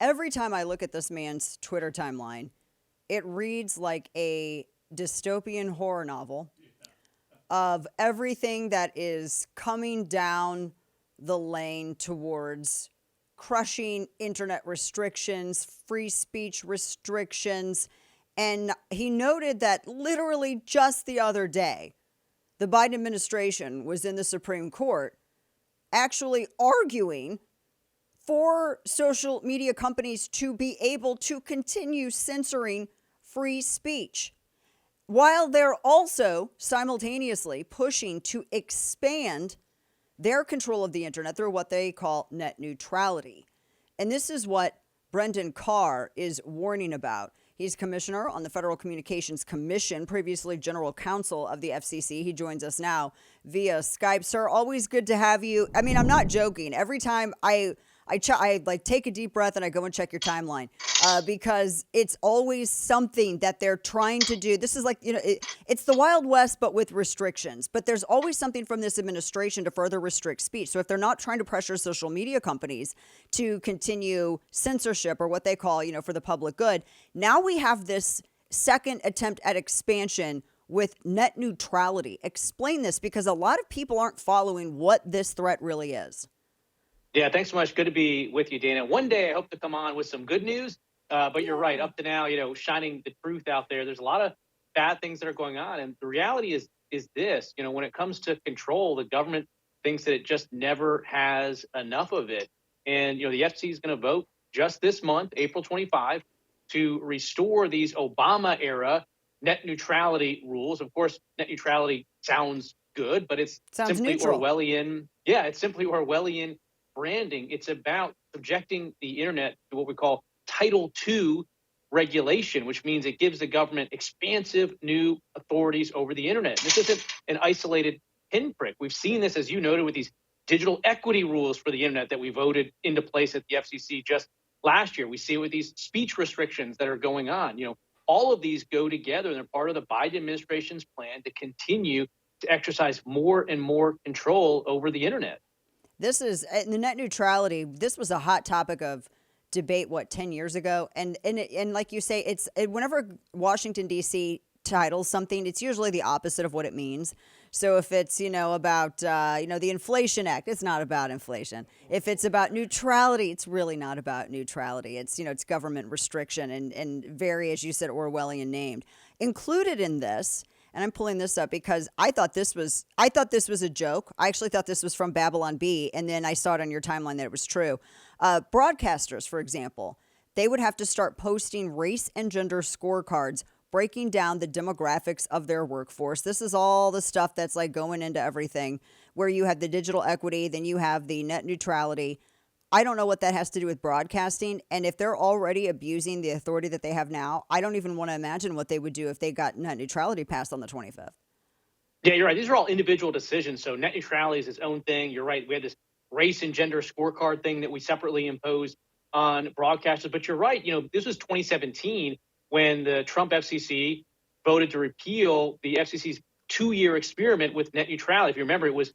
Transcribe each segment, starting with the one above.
every time I look at this man's Twitter timeline, it reads like a dystopian horror novel of everything that is coming down the lane towards crushing internet restrictions, free speech restrictions. And he noted that literally just the other day, the Biden administration was in the Supreme Court actually arguing for social media companies to be able to continue censoring free speech, while they're also simultaneously pushing to expand their control of the internet through what they call net neutrality. And this is what Brendan Carr is warning about. He's commissioner on the Federal Communications Commission, previously general counsel of the FCC. He joins us now via Skype. Sir, always good to have you. I mean, I'm not joking. Every time I like take a deep breath and I go and check your timeline because it's always something that they're trying to do. This is like, it's the Wild West, but with restrictions. But there's always something from this administration to further restrict speech. So if they're not trying to pressure social media companies to continue censorship or what they call, for the public good, now we have this second attempt at expansion with net neutrality. Explain this, because a lot of people aren't following what this threat really is. Yeah, thanks so much. Good to be with you, Dana. One day I hope to come on with some good news, but you're right. Up to now, shining the truth out there. There's a lot of bad things that are going on. And the reality is this, when it comes to control, the government thinks that it just never has enough of it. And, the FCC is going to vote just this month, April 25, to restore these Obama-era net neutrality rules. Of course, net neutrality sounds good, but it's simply neutral. Orwellian. Yeah, it's simply Orwellian branding. It's about subjecting the internet to what we call Title II regulation, which means it gives the government expansive new authorities over the internet. This isn't an isolated pinprick. We've seen this, as you noted, with these digital equity rules for the internet that we voted into place at the FCC just last year. We see it with these speech restrictions that are going on. All of these go together, and they're part of the Biden administration's plan to continue to exercise more and more control over the internet. This is the net neutrality. This was a hot topic of debate, 10 years ago? And like you say, whenever Washington, D.C. titles something, it's usually the opposite of what it means. So if it's, about, the Inflation Act, it's not about inflation. If it's about neutrality, it's really not about neutrality. It's, it's government restriction and very, as you said, Orwellian named. Included in this, and I'm pulling this up because I thought this was a joke. I actually thought this was from Babylon Bee, and then I saw it on your timeline that it was true. Broadcasters, for example, they would have to start posting race and gender scorecards breaking down the demographics of their workforce. This is all the stuff that's like going into everything, where you have the digital equity, then you have the net neutrality. I don't know what that has to do with broadcasting. And if they're already abusing the authority that they have now, I don't even want to imagine what they would do if they got net neutrality passed on the 25th. Yeah, you're right. These are all individual decisions. So net neutrality is its own thing. You're right. We had this race and gender scorecard thing that we separately imposed on broadcasters. But you're right. This was 2017 when the Trump FCC voted to repeal the FCC's 2-year experiment with net neutrality. If you remember, it was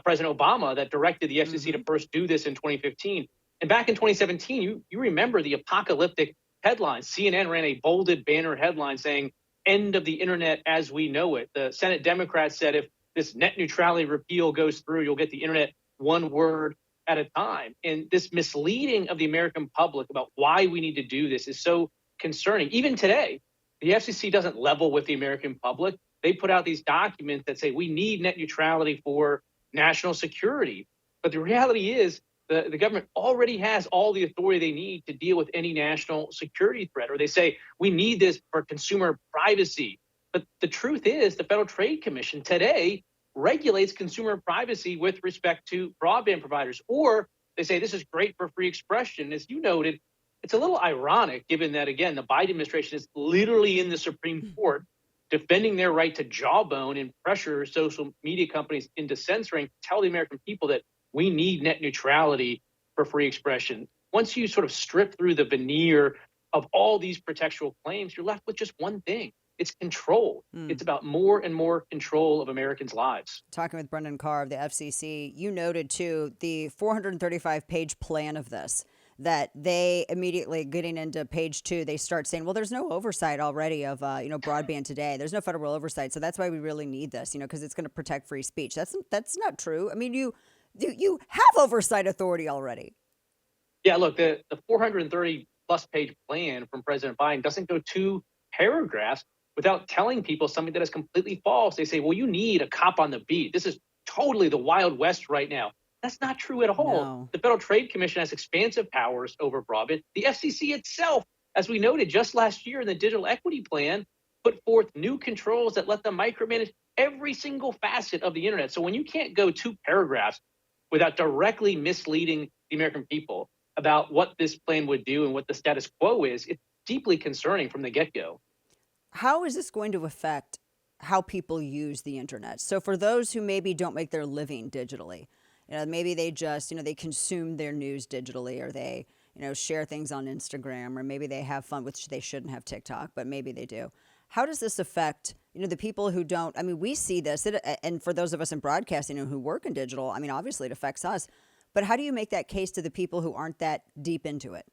President Obama that directed the FCC to first do this in 2015. And back in 2017, you remember the apocalyptic headlines. CNN ran a bolded banner headline saying, "End of the internet as we know it." The Senate Democrats said if this net neutrality repeal goes through, you'll get the internet one word at a time. And this misleading of the American public about why we need to do this is so concerning. Even today, the FCC doesn't level with the American public. They put out these documents that say we need net neutrality for national security. But the reality is the government already has all the authority they need to deal with any national security threat. Or they say we need this for consumer privacy. But the truth is the Federal Trade Commission today regulates consumer privacy with respect to broadband providers. Or they say this is great for free expression. As you noted, it's a little ironic given that, again, the Biden administration is literally in the Supreme Court defending their right to jawbone and pressure social media companies into censoring, tell the American people that we need net neutrality for free expression. Once you sort of strip through the veneer of all these protectual claims, you're left with just one thing. It's control. It's about more and more control of Americans' lives. Talking with Brendan Carr of the FCC, you noted, too, the 435-page plan of this. that they immediately getting into page 2, they start saying, well, there's no oversight already of, broadband today. There's no federal oversight. So that's why we really need this, because it's going to protect free speech. That's not true. I mean, you have oversight authority already. Yeah, look, the 430 plus page plan from President Biden doesn't go 2 paragraphs without telling people something that is completely false. They say, well, you need a cop on the beat. This is totally the Wild West right now. That's not true at all. No. The Federal Trade Commission has expansive powers over broadband. The FCC itself, as we noted just last year in the Digital Equity Plan, put forth new controls that let them micromanage every single facet of the internet. So when you can't go 2 paragraphs without directly misleading the American people about what this plan would do and what the status quo is, it's deeply concerning from the get-go. How is this going to affect how people use the internet? So for those who maybe don't make their living digitally, maybe they just, they consume their news digitally, or they, share things on Instagram, or maybe they have fun, which they shouldn't have TikTok, but maybe they do. How does this affect, the people who don't? I mean, we see this, and for those of us in broadcasting who work in digital, I mean, obviously it affects us. But how do you make that case to the people who aren't that deep into it?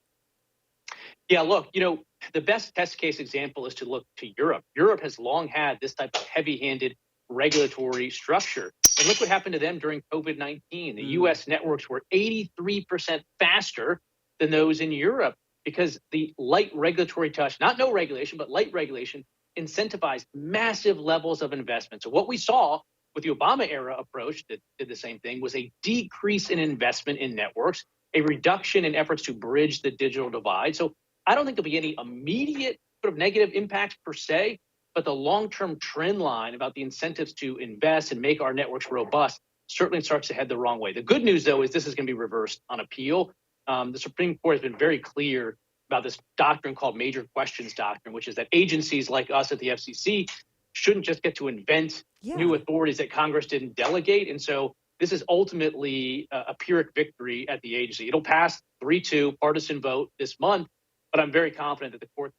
Yeah, look, the best test case example is to look to Europe. Europe has long had this type of heavy-handed regulatory structure. And look what happened to them during COVID-19. The U.S. networks were 83% faster than those in Europe because the light regulatory touch, not no regulation, but light regulation, incentivized massive levels of investment. So what we saw with the Obama era approach that did the same thing was a decrease in investment in networks, a reduction in efforts to bridge the digital divide. So I don't think there'll be any immediate sort of negative impacts per se, but the long-term trend line about the incentives to invest and make our networks robust certainly starts to head the wrong way. The good news, though, is this is going to be reversed on appeal. The Supreme Court has been very clear about this doctrine called major questions doctrine, which is that agencies like us at the FCC shouldn't just get to invent new authorities that Congress didn't delegate. And so this is ultimately a Pyrrhic victory at the agency. It'll pass 3-2 partisan vote this month, but I'm very confident that the court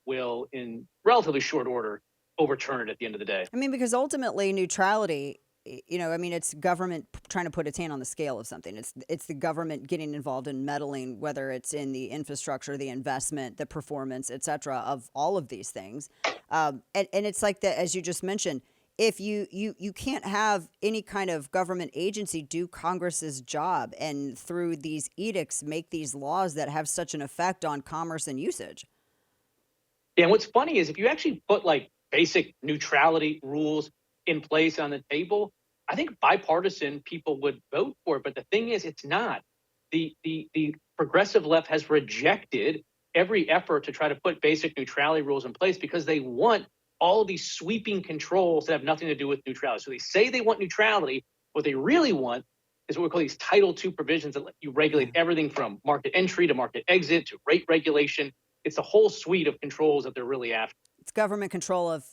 will, in relatively short order, overturn it at the end of the day. I mean, because ultimately neutrality, it's government trying to put its hand on the scale of something. It's the government getting involved in meddling, whether it's in the infrastructure, the investment, the performance, et cetera, of all of these things. And it's like that, as you just mentioned, if you can't have any kind of government agency do Congress's job and through these edicts make these laws that have such an effect on commerce and usage. Yeah, and what's funny is if you actually put like basic neutrality rules in place on the table, I think bipartisan people would vote for it. But the thing is, it's not. The progressive left has rejected every effort to try to put basic neutrality rules in place because they want all of these sweeping controls that have nothing to do with neutrality. So they say they want neutrality. What they really want is what we call these Title II provisions that let you regulate everything from market entry to market exit to rate regulation. It's a whole suite of controls that they're really after. It's government control of,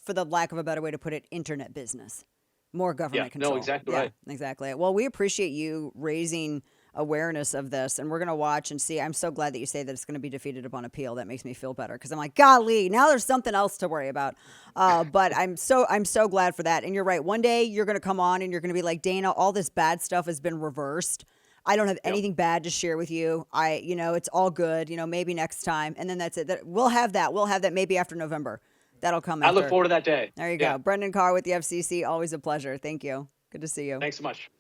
for the lack of a better way to put it, internet business. More government control. No, exactly right. Exactly. Well, we appreciate you raising awareness of this, and we're going to watch and see. I'm so glad that you say that it's going to be defeated upon appeal. That makes me feel better because I'm like, golly, now there's something else to worry about. But I'm so glad for that. And you're right. One day you're going to come on and you're going to be like, Dana, all this bad stuff has been reversed. I don't have anything bad to share with you. It's all good. Maybe next time. And then that's it. We'll have that. We'll have that maybe after November. That'll come after. I look forward to that day. There you go. Brendan Carr with the FCC. Always a pleasure. Thank you. Good to see you. Thanks so much.